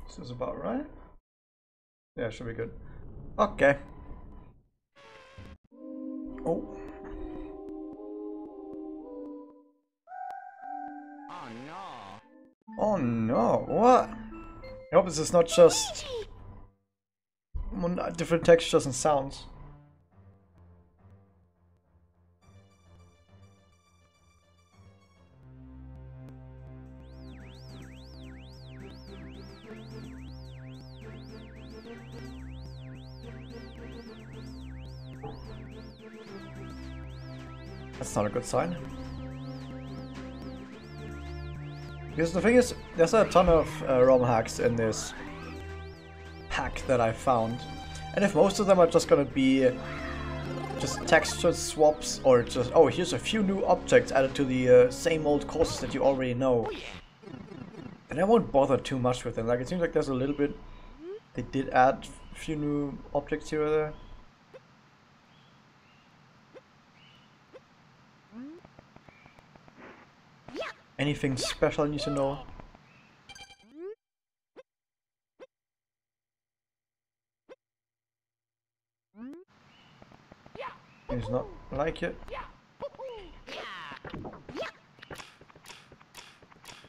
This is about right. Yeah, should be good. Okay. Oh. Oh no. Oh no, what? I hope this is not just different textures and sounds. That's not a good sign. Because the thing is, there's a ton of ROM hacks in this pack that I found. And if most of them are just gonna be just texture swaps or just, oh, here's a few new objects added to the same old courses that you already know, then I won't bother too much with them. Like, it seems like there's a little bit, they did add a few new objects here or there. Anything special I need to know? He's not like it.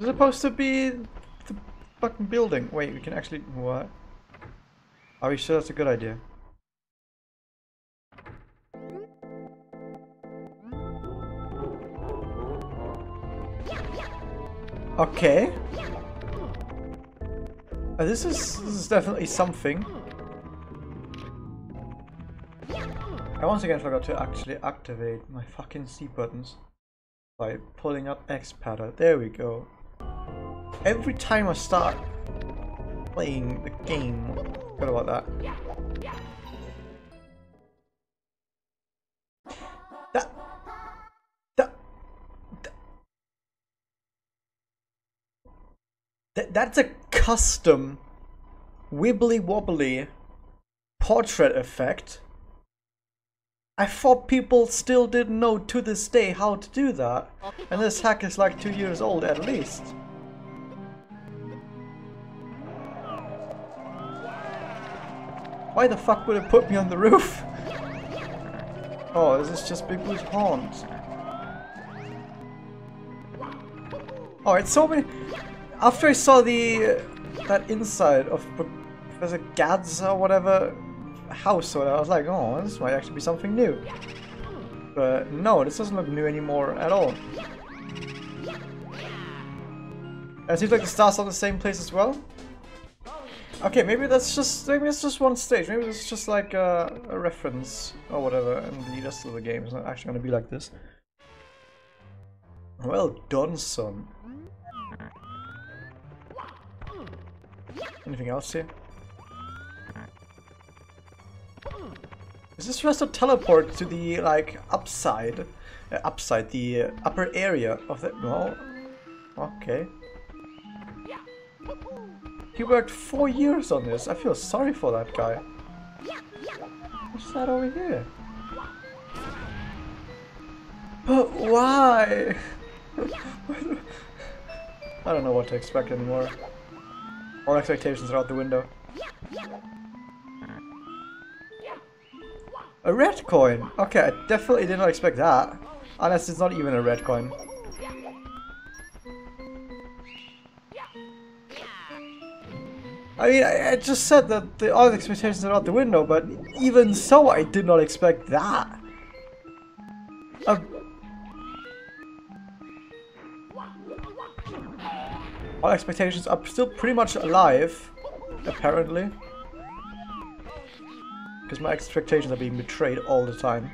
It's supposed to be the fucking building. Wait, we can actually... What? Are we sure that's a good idea? Okay. This is definitely something. I once again forgot to actually activate my fucking C buttons by pulling up X paddle. There we go. Every time I start playing the game, forgot about that. That's a custom wibbly wobbly portrait effect. I thought people still didn't know to this day how to do that. And this hack is like 2 years old at least. Why the fuck would it put me on the roof? Oh, is this just Big Blue's haunt? Oh, it's so many... After I saw that inside of Professor Gad's or whatever house, so I was like, oh, this might actually be something new. But no, this doesn't look new anymore at all. And it seems like the stars are the same place as well. Okay, maybe it's just one stage. Maybe it's just like a reference or whatever, and the rest of the game is not actually going to be like this. Well done, son. Anything else here? Is this just a teleport to the like upside, the upper area of the? No. Okay. He worked 4 years on this. I feel sorry for that guy. What's that over here? But why? I don't know what to expect anymore. All expectations are out the window. A red coin! Okay, I definitely did not expect that. Unless it's not even a red coin. I mean, I just said that all expectations are out the window, but even so, I did not expect that. All expectations are still pretty much alive, apparently. Because my expectations are being betrayed all the time.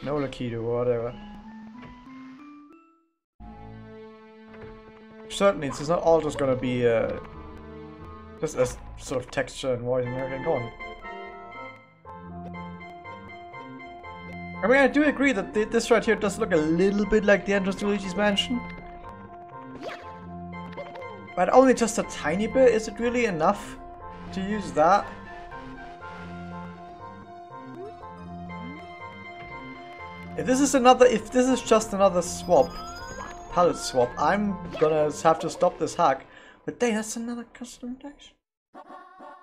No Lakitu, whatever. Certainly, this is not all just gonna be just a sort of texture and voice and everything. Go on. I mean, I do agree that this right here does look a little bit like the entrance to Luigi's mansion. But only just a tiny bit. Is it really enough to use that? If this is just another swap, palette swap. I'm gonna have to stop this hack. But dang, that's another custom dash.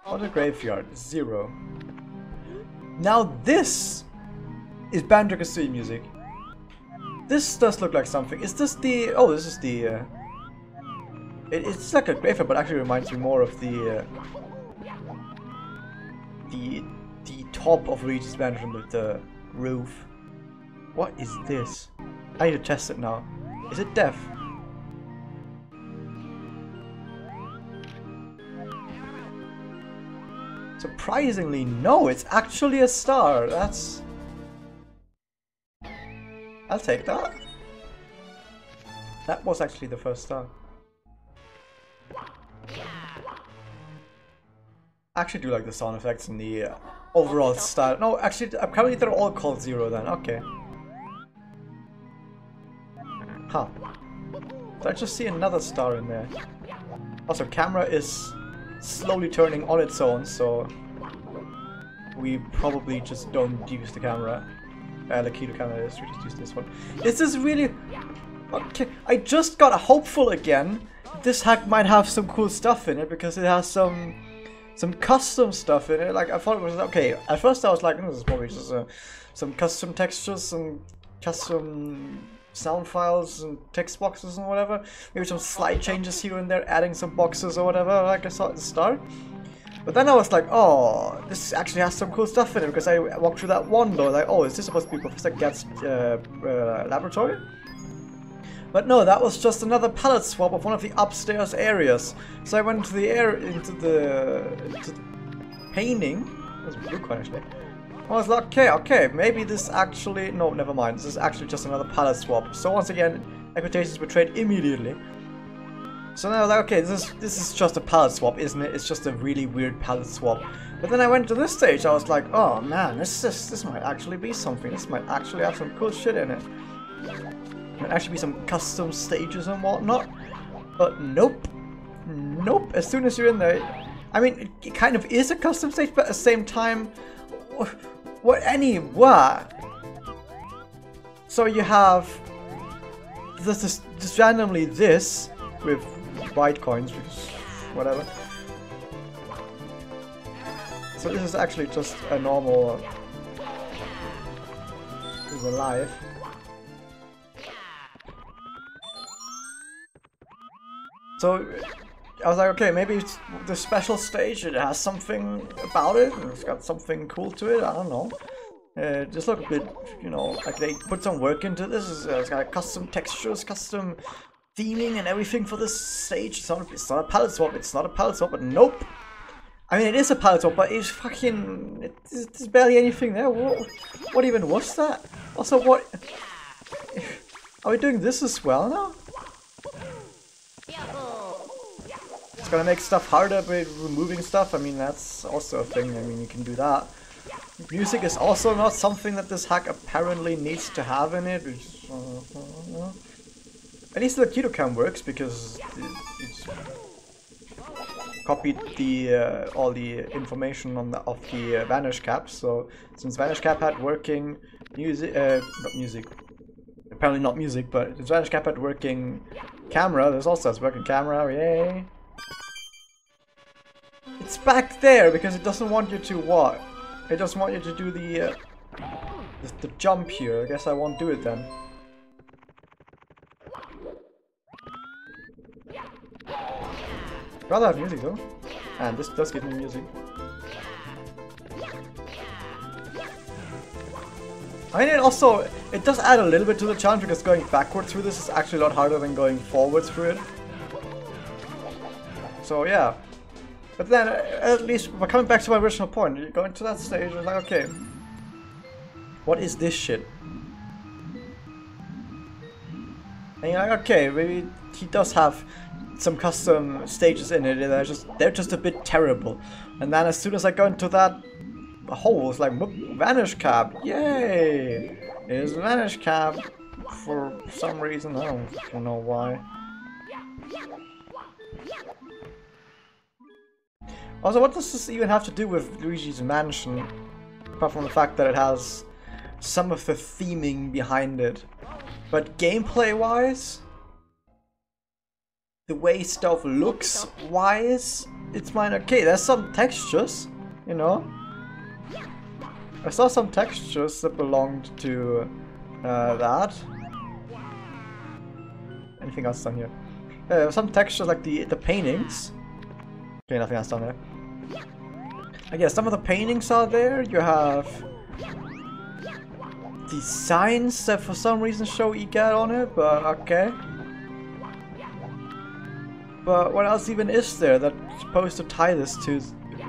What a graveyard. 0. Now this is Banjo-Kazooie music. This does look like something. Is this the... Oh, this is the... It's like a graveyard, but actually reminds me more of the top of Luigi's Mansion with the roof. What is this? I need to test it now. Is it deaf? Surprisingly, no, it's actually a star. That's... I'll take that. That was actually the first star. I actually do like the sound effects and the overall style. No, actually, apparently they're all called 0 then. Okay. Huh. Did I just see another star in there? Also, camera is slowly turning on its own, so we probably just don't use the camera. The key to camera is we just use this one. Is this really... Okay, I just got hopeful again. This hack might have some cool stuff in it because it has some custom stuff in it. Like, I thought it was okay. At first I was like, this is probably just some custom textures, some custom sound files and text boxes and whatever. Maybe some slight changes here and there, adding some boxes or whatever, like I saw at the start. But then I was like, oh, this actually has some cool stuff in it because I walked through that one door, like, oh, is this supposed to be Professor Gat's laboratory? But no, that was just another palette swap of one of the upstairs areas. So I went to into the painting. It was a blue coin actually. I was like, okay, maybe this actually... No, never mind. This is actually just another palette swap. So once again, expectations betrayed immediately. So then I was like, okay, this is just a palette swap, isn't it? It's just a really weird palette swap. But then I went to this stage, I was like, oh man, this might actually be something. This might actually have some cool shit in it. Might actually be some custom stages and whatnot. But nope. Nope. As soon as you're in there... I mean, it kind of is a custom stage, but at the same time... What? So you have... This just randomly this, with white coins, because... whatever. So this is actually just a normal... This is alive. So, I was like, okay, maybe it's the special stage, it has something about it, and it's got something cool to it, I don't know. Just look a bit, you know, like they put some work into this, it's got custom textures, custom theming and everything for this stage. It's not a palette swap, but nope! I mean, it is a palette swap, but it's fucking... There's barely anything there. What even was that? Also, what... Are we doing this as well now? It's gonna make stuff harder by removing stuff. I mean, that's also a thing. I mean, you can do that. Music is also not something that this hack apparently needs to have in it. At least the keto cam works because it's copied the all the information on of the vanish cap. So since vanish cap had working music, not music. Apparently not music, but since vanish cap had working camera, there's also a working camera. Yay! It's back there because it doesn't want you to what? It doesn't want you to do the jump here. I guess I won't do it then. Rather have music though. And this does give me music. I mean, it does add a little bit to the challenge because going backwards through this is actually a lot harder than going forwards through it. So yeah. But then, at least, we're coming back to my original point. You go into that stage, and like, okay, what is this shit? And you're like, okay, maybe he does have some custom stages in it, and they're just a bit terrible. And then as soon as I go into that hole, it's like, vanish cap, yay! It's vanish cap for some reason, I don't know why. Also, what does this even have to do with Luigi's Mansion? Apart from the fact that it has some of the theming behind it. But gameplay-wise, the way stuff looks wise, it's mine. Okay, there's some textures, you know. I saw some textures that belonged to that. Anything else down here? Some textures like the paintings. Okay, nothing else down there. I guess some of the paintings are there. You have the signs that for some reason show EGAT on it, but okay. But what else even is there that's supposed to tie this to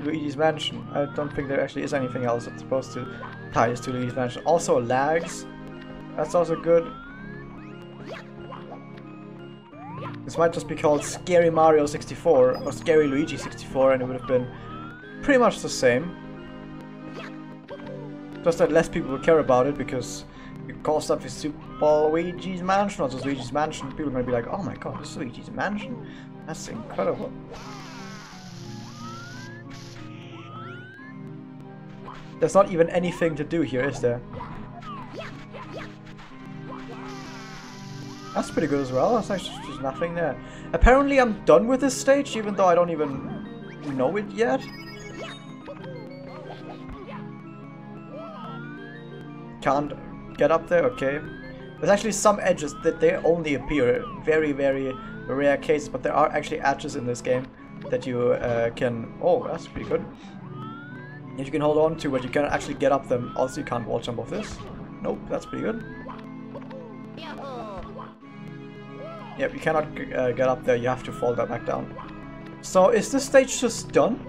Luigi's Mansion? I don't think there actually is anything else that's supposed to tie this to Luigi's Mansion. Also lags. That's also good. This might just be called Scary Mario 64 or Scary Luigi 64 and it would have been pretty much the same. Just that less people will care about it because you call stuff Super Luigi's Mansion or just Luigi's Mansion, people are going to be like, oh my god, this is Luigi's Mansion? That's incredible. There's not even anything to do here, is there? That's pretty good as well. That's actually just nothing there. Apparently I'm done with this stage, even though I don't even know it yet. Can't get up there? Okay. There's actually some edges that they only appear. Very, very rare cases, but there are actually edges in this game that you can... Oh, that's pretty good. If you can hold on to, but you can actually get up them. Also, you can't wall jump off this. Nope, that's pretty good. Yep, you cannot get up there. You have to fall back down. So, is this stage just done?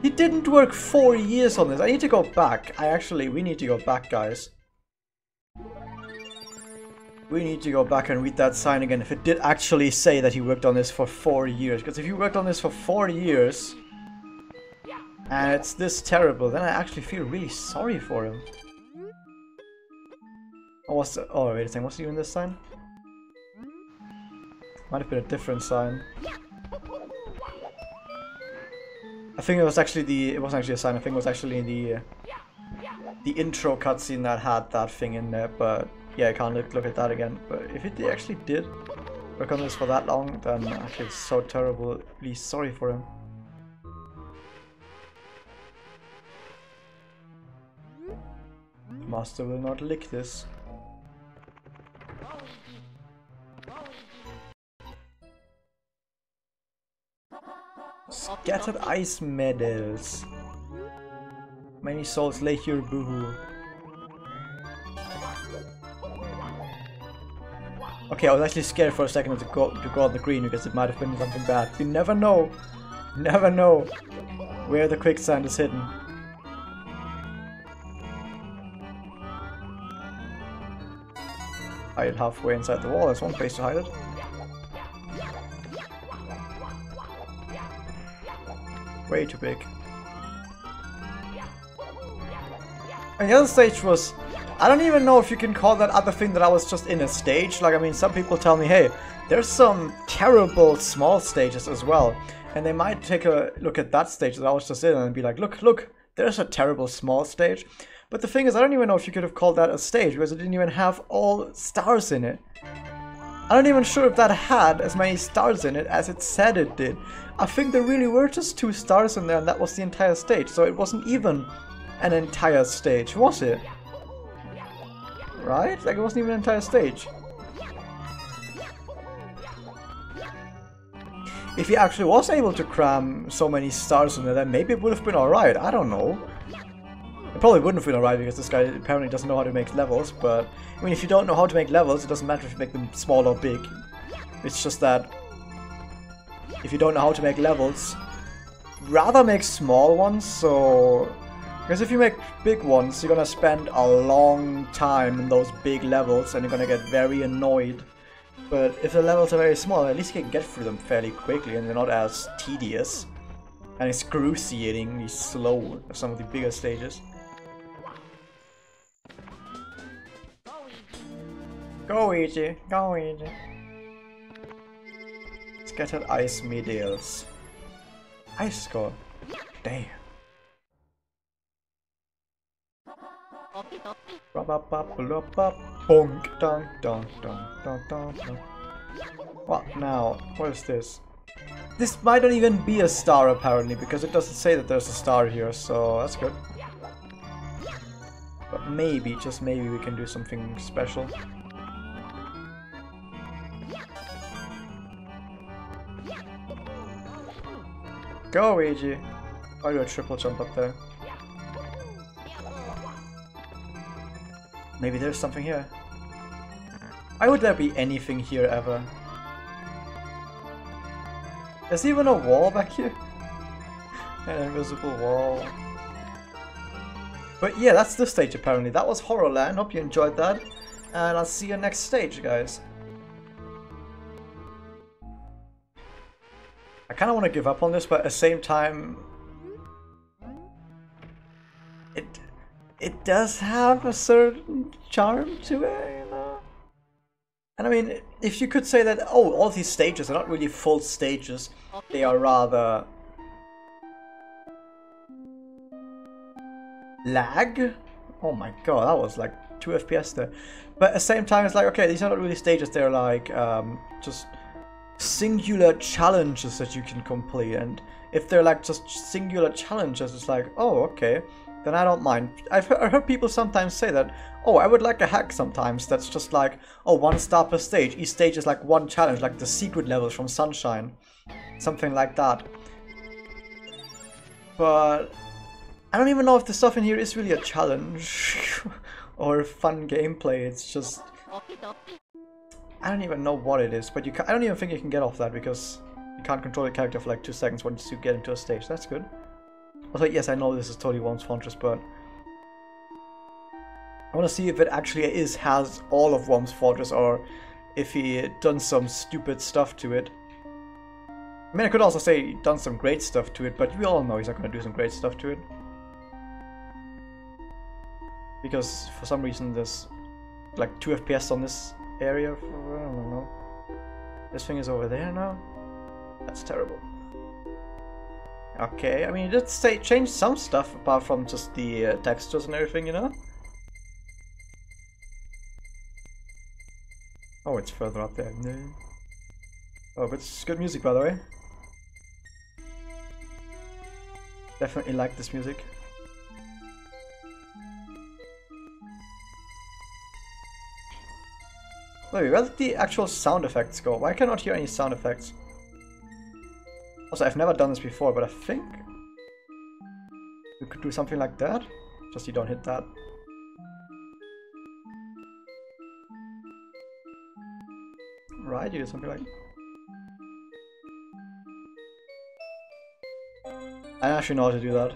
He didn't work 4 years on this. I need to go back. We need to go back, guys. We need to go back and read that sign again if it did actually say that he worked on this for 4 years. Because if he worked on this for 4 years and it's this terrible, then I actually feel really sorry for him. Oh, wait a second, what's even this sign? Might have been a different sign. I think it was actually it wasn't actually a sign, I think it was actually the intro cutscene that had that thing in there, but yeah, I can't look at that again. But if it actually did work on this for that long, then I feel so terribly sorry for him. The master will not lick this. Scattered ice medals. Many souls lay here, boohoo. Okay, I was actually scared for a second to go on the green because it might have been something bad. You never know. Never know where the quicksand is hidden. Hide it halfway inside the wall. There's one place to hide it. Way too big. And the other stage was... I don't even know if you can call that other thing that I was just in a stage. Like, I mean, some people tell me, hey, there's some terrible small stages as well. And they might take a look at that stage that I was just in and be like, look, there's a terrible small stage. But the thing is, I don't even know if you could have called that a stage because it didn't even have all stars in it. I'm not even sure if that had as many stars in it as it said it did. I think there really were just 2 stars in there and that was the entire stage. So it wasn't even an entire stage, was it? Right? Like, it wasn't even an entire stage. If he actually was able to cram so many stars in there, then maybe it would have been alright. I don't know. It probably wouldn't have been alright because this guy apparently doesn't know how to make levels, but... I mean, if you don't know how to make levels, it doesn't matter if you make them small or big. It's just that... if you don't know how to make levels, rather make small ones, so... Because if you make big ones, you're gonna spend a long time in those big levels and you're gonna get very annoyed. But if the levels are very small, at least you can get through them fairly quickly and they're not as tedious and excruciatingly slow as some of the bigger stages. Go easy, go easy. Scattered ice medals. Ice score. Damn. Up. Bonk, dunk, dunk, dunk, dunk, dunk, dunk. What now? What is this? This might not even be a star apparently, because it doesn't say that there's a star here, so that's good. But maybe, just maybe, we can do something special. Go, Luigi! I'll do a triple jump up there. Maybe there's something here. Why would there be anything here ever? There's even a wall back here. An invisible wall. But yeah, that's the stage apparently. That was Horrorland. Hope you enjoyed that. And I'll see you next stage, guys. I kind of want to give up on this, but at the same time, it does have a certain charm to it, you know? And I mean, if you could say that, oh, all these stages are not really full stages, they are rather lag? Oh my god, that was like 2 FPS there. But at the same time, it's like, okay, these are not really stages, they're like just singular challenges that you can complete. And if they're like just singular challenges, it's like, oh, okay, then I don't mind. I've heard people sometimes say that, oh, I would like a hack sometimes that's just like, oh, 1 star per stage. Each stage is like 1 challenge, like the secret levels from Sunshine. Something like that. But I don't even know if the stuff in here is really a challenge or fun gameplay. It's just, I don't even know what it is. But I don't even think you can get off that, because you can't control the character for like 2 seconds once you get into a stage. That's good. Also, yes, I know this is totally Worms Fortress, but I want to see if it actually has all of Worms Fortress, or if he done some stupid stuff to it. I mean, I could also say he done some great stuff to it, but we all know he's not going to do some great stuff to it. Because for some reason there's like 2 FPS on this area. I don't know. This thing is over there now? That's terrible. Okay, I mean, it did say change some stuff apart from just the textures and everything, you know? Oh, it's further up there. No. Oh, but it's good music, by the way. Definitely like this music. Wait, where did the actual sound effects go? Why can I not hear any sound effects? Also, I've never done this before, but I think you could do something like that. Just you don't hit that. Right, you do something like... I don't actually know how to do that.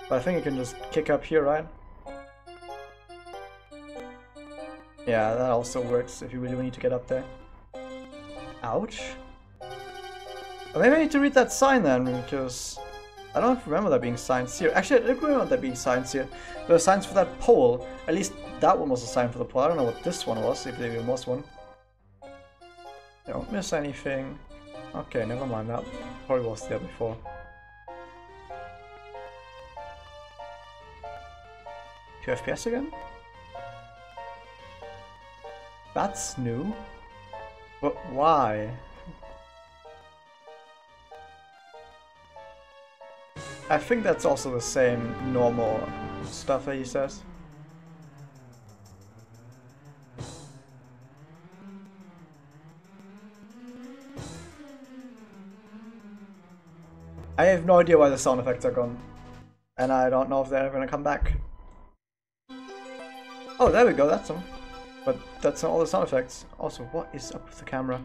But I think you can just kick up here, right? Yeah, that also works if you really need to get up there. Ouch. Or maybe I need to read that sign then, because I don't remember there being signs here. Actually, I did remember there being signs here. There were signs for that pole. At least that one was a sign for the pole. I don't know what this one was, if there even was one. Don't miss anything. Okay, never mind. That probably was there before. Two FPS again? That's new. But why? I think that's also the same normal stuff that he says. I have no idea why the sound effects are gone. And I don't know if they're ever gonna come back. Oh, there we go, that's them. But that's not all the sound effects. Also, what is up with the camera?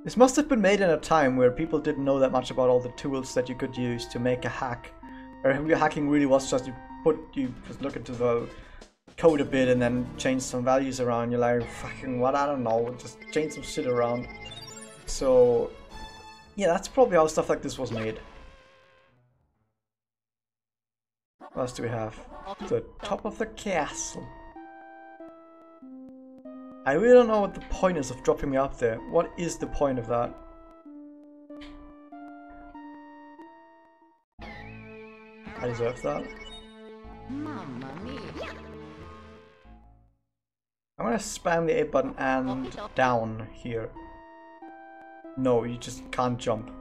This must have been made in a time where people didn't know that much about all the tools that you could use to make a hack. Or hacking really was just you just look into the code a bit and then change some values around. You're like, fucking what, I don't know, just change some shit around. So yeah, that's probably how stuff like this was made. What else do we have? The top of the castle. I really don't know what the point is of dropping me up there. What is the point of that? I deserve that. Mamma mia. I'm gonna spam the A button and down here. No, you just can't jump.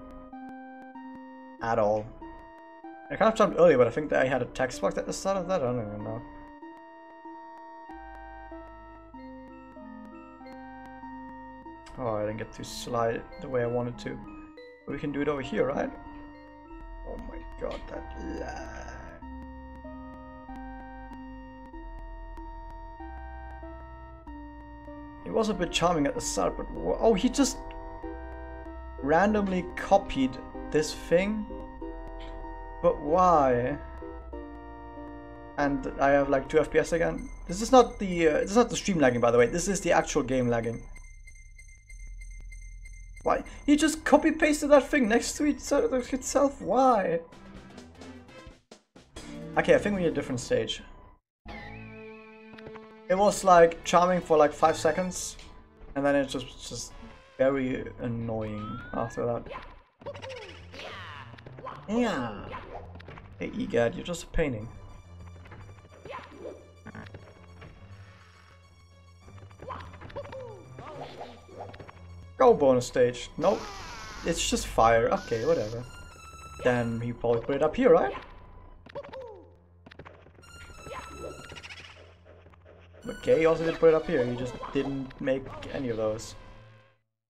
At all. I kind of jumped earlier, but I think that I had a text box at the start of that. I don't even know. Oh, I didn't get to slide it the way I wanted to. But we can do it over here, right? Oh my god, that lag. It was a bit charming at the start, but oh, he just randomly copied this thing? But why? And I have like 2 FPS again. This is not the stream lagging, by the way. This is the actual game lagging. Why? He just copy pasted that thing next to itself. Why? Okay, I think we need a different stage. It was like charming for like 5 seconds, and then it's just very annoying after that. Yeah. Hey EGAD, you're just a painting. Go bonus stage. Nope. It's just fire. Okay, whatever. Then he probably put it up here, right? Okay, he also did put it up here. He just didn't make any of those.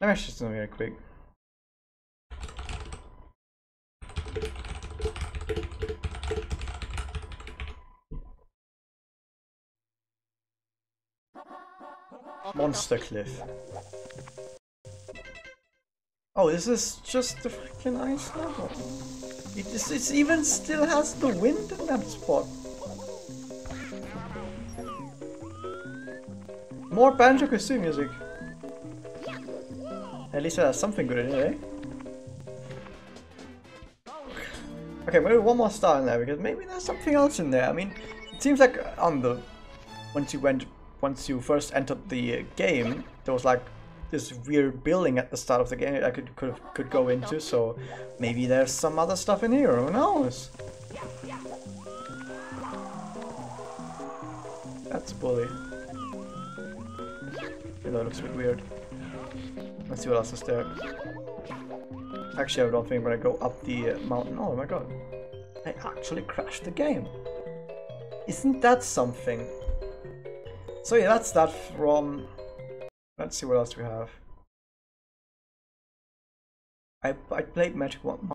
Let me actually do something really quick. Monster Cliff. Oh, this is just the freaking ice level. It even still has the wind in that spot. More Banjo-Kazooie music. At least it has something good in it, eh? Okay, maybe one more star in there because maybe there's something else in there. I mean, it seems like on the once you first entered the game, there was like this weird building at the start of the game I could go into. So maybe there's some other stuff in here. Who knows? That's a bully. That looks a bit weird. Let's see what else is there. Actually, I don't think I'm gonna go up the mountain. Oh my god. I actually crashed the game. Isn't that something? So yeah, that's that from... Let's see what else we have. I played Magic 1.